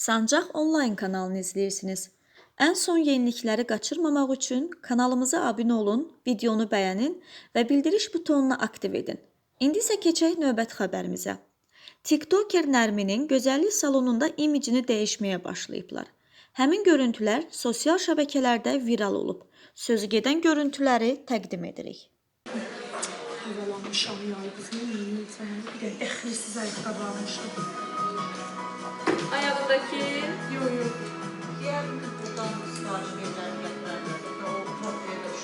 Sancaq onlayn kanalını izləyirsiniz. Ən son yenilikləri qaçırmamaq üçün kanalımıza abunə olun, videonu bəyənin və bildiriş butonunu aktiv edin. İndi isə keçək növbəti xəbərimizə. TikToker Nərminin gözəllik salonunda imicini dəyişməyə başlayıblar. Həmin görüntülər sosial şəbəkələrdə viral olub. Sözü gedən görüntüləri təqdim edirik. Havalanmışam ya, qızım, bir də dəxilsiz ayaqqabı almışam. Ayağındaki Yox.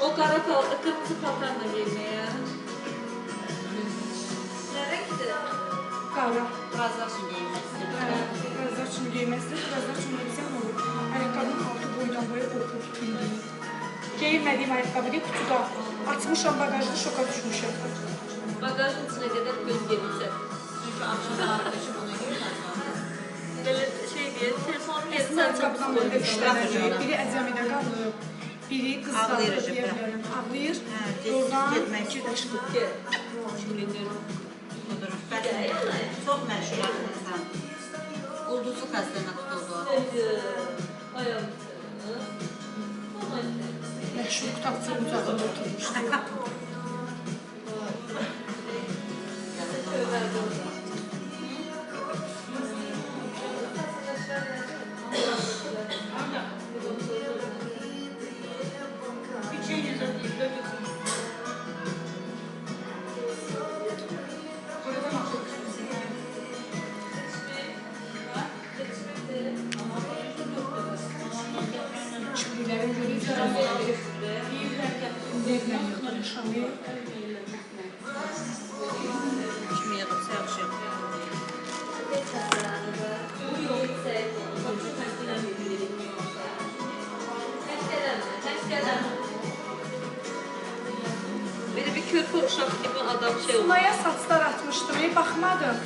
o qara kırmızı paltarla giyinmeye. Ne renkti? Qara. Birazdan üçün geyinmək Birazlar üçün geyməzdir, birazlar üçün geyməzsən olur. Ayaqqabının altı boydan boya qopub bildiğin. Geyinmədiyim ayaqqabı deyil, kutuda. Açmışam bagajda, şoka düşmüşəm. Bagajın içine kadar göz gelirse. Çünki axşam arkadaşım ona geyinmək. Böyle şey diye telefonu Əslində yersen ayaqqabıdan çok böyle istiyorum. işləmir. Biri əzəmidə qalıb, biri qızlardır Ağlayır deyə acaba? bilərəm. Ağlayır, Hə, oradan getmək çıxıb. Gel. Teşekkür ediyorum. Çox məşhur insan. Ulduzlu xəstəmə tutuldu. Ayağım. Məşhur qutabçı uzağında oturmuşdu. Çiftliklərin görüntüləri deyirlər yoxdur, yaşamı. Kimi yığıbsa yaxşı. Böyle bir körpe uşak gibi adam şey oldu. Sunaya saçlar atmışdım, baxmadım.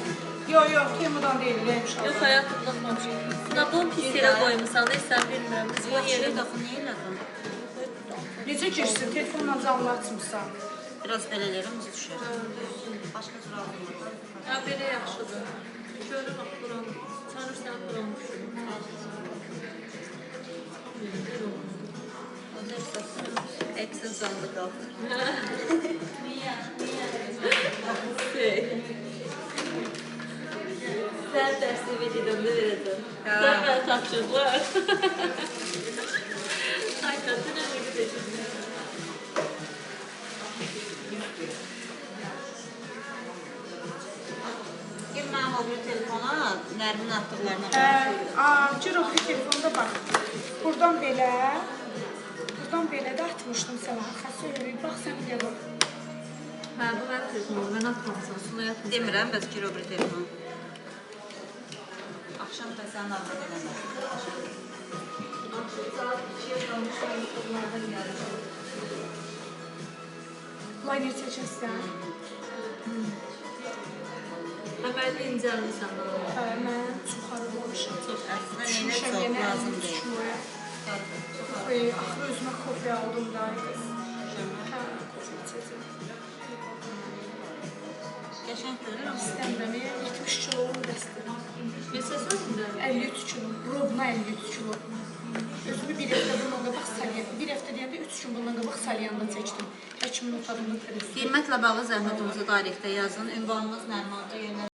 Yox, Temudan deyil, inşallah. Yok hayatımda olmamış. Snap'ın pis yere koymuşsan da sen bilmiyorum. Kız bu Yaxşı yere daxil niyə elədin? Necə girsin, telefonla canlı açmışsan. Biraz belə eləyirəm, bizi düşər. Başqa cür almıyorum. Ya böyle yaxşıdır. Şöyle bak buram. Tanırsan buram. Hepsini sandı qaldı. Sen dersi videoda veredin. Ya. Sen bana tapşırdılar. Hakikaten öyle gidelim. Gir mənim o bir telefona, Nərmin atdıqlarına bax. Gir o bir telefonda bax. Buradan belə də atmışdım sənə. Xəsə yürüyüb, bax sən bilə bax. Ha bu ben telefonum. Ben atmamışsam. Suna yatmışsam. Demirəm, bəs gir o bir telefon. Axşam da sənin arvad eləməz. Saat 2'ye kalmışlar. Bunlardan geldim. Layner çəkəsən. Hemen incelmişsem bana. Mən çoxarı olmuşam. Əslində neylə Düşmüşəm çox yenə lazım 53 deyil. kiloya. Axırı özümə kofe aldım da. Hə, kofe içəcəm. Qəşəng görür amma. İstəmirəm, 70 kilo olum bəsdir. Mesela sen 53 kilo, robuna 53 kilo. Özümü bir həftə bundan qabaq salyan, bir həftə deyəndə 3 gün bundan qabaq salyanda çəkdim. Həkimin otağında tələs. Qiymətlə bağlı zəhmət olsa tarixdə yazın. Ünvanımız Nərmin Hoca yönəldir.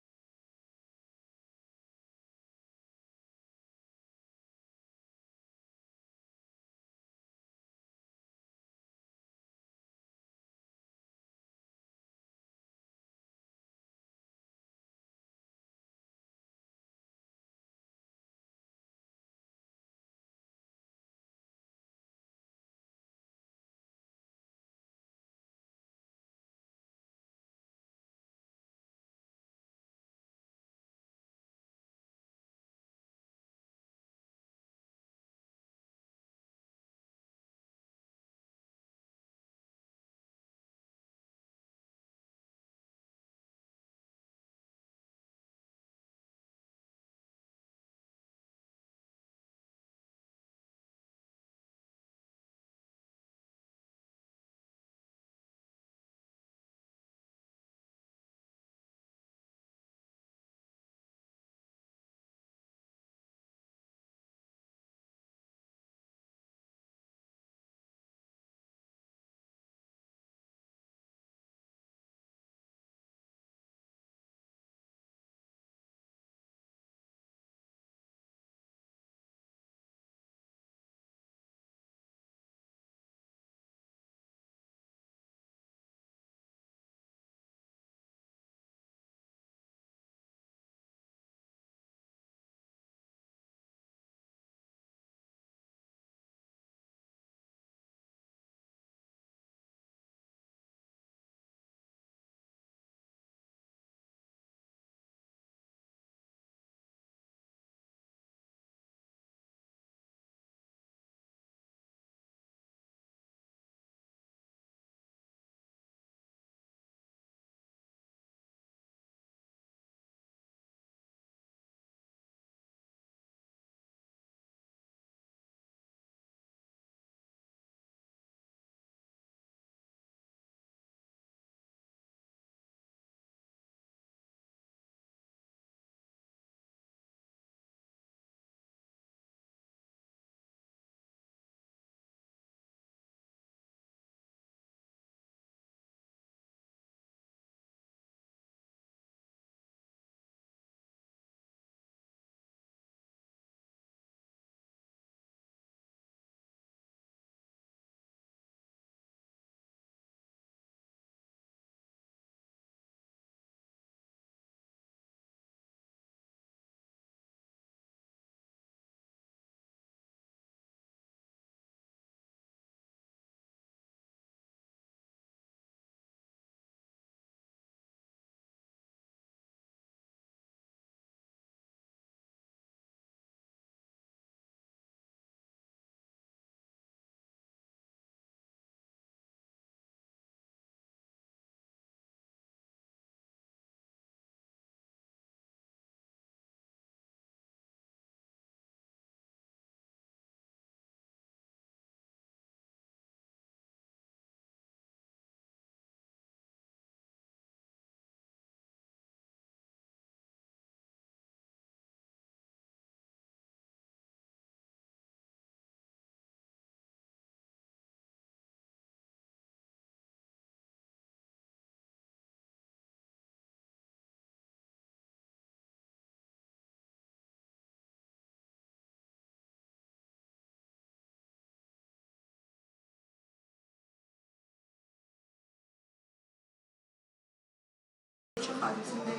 Çok adresinde.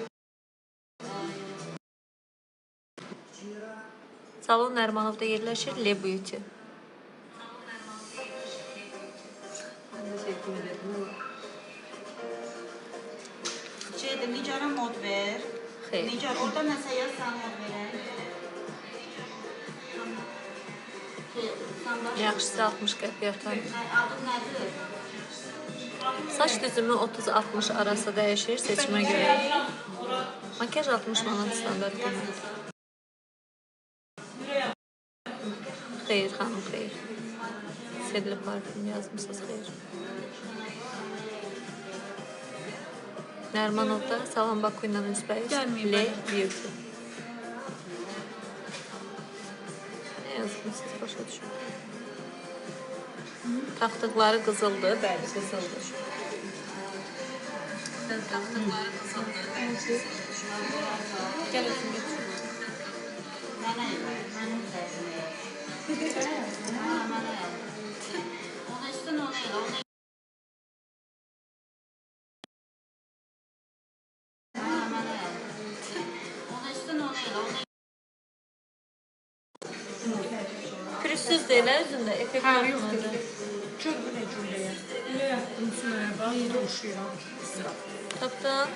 Salon Nərmanovda yerləşir, Le Beauty. Şeydə Nicara mod ver. Xeyr. Nicar, orada nəsə yaz, sən mod verək. Yaxşısı 60 qəpiyyatdan. Adın nədir? Saç düzümü 30-60 arası dəyişir seçimə görə. Makyaj 60 manat standart qiymət. Xeyr xanım, xeyr. Sedli parfüm yazmışsınız, xeyr. Nərmanovda Salon Baku ilə üzbəyiz. Le Beauty. Nə yazmışsınız, başa düşün. Taxtıqları qızıldır, bəli, qızıldır. Taxtıqları qızıldır, bəli. Gəl özün götür. Mənə mənim zəifimə. Mənə yaz. Ona üstün ona elə, ona mənə yaz. Ona üstün ona elə, ona Pürüzsüz deyil, özündə, effekt Ha, yoxdur. yoxdur. Çok bu ne cümleye? Ne yaptım Sümeyye? Ben yine uşuyorum. Tapdın?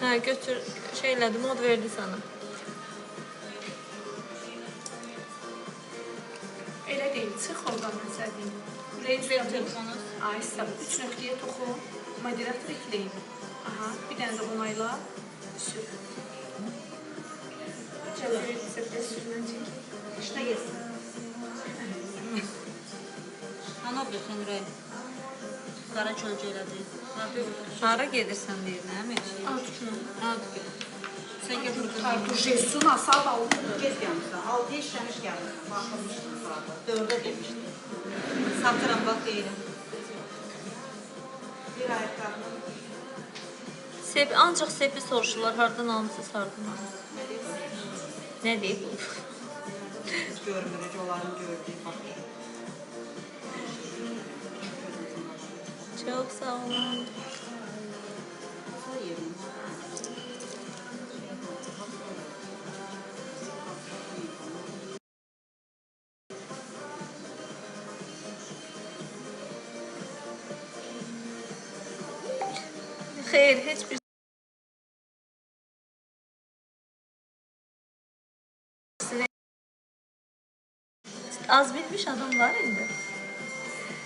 Hə, götür, şey elədi, mod verdi sana. Elə deyil, çıx oradan məsələn. ver telefonu. Ay, sağ 3 nöqtəyə toxun, moderator ekləyin. Aha, bir dənə də onayla. Sür. Çevir, səfər sürmən çək. İşte gelsin. Ana bilsin Ürək. Qara çölcə elədi. Hara gedirsən deyir. Nə məşi? Al tükünü. Sən götür. Tartu Jesuna sağ ol. Gez gəlmişsən. 6 işləmiş gəlmişsən. Baxmışsın saata. 4-ə demişdim. Satıram, bax deyirəm. Bir ayaqqabı. Ancaq sepi soruşurlar, hardan almışsınız, hardan almışsınız. Nə deyib? Heç görmürük, onların gördüyü baxır. Çox sağ olun. Xeyr, heç bir az bilmiş adam var indi.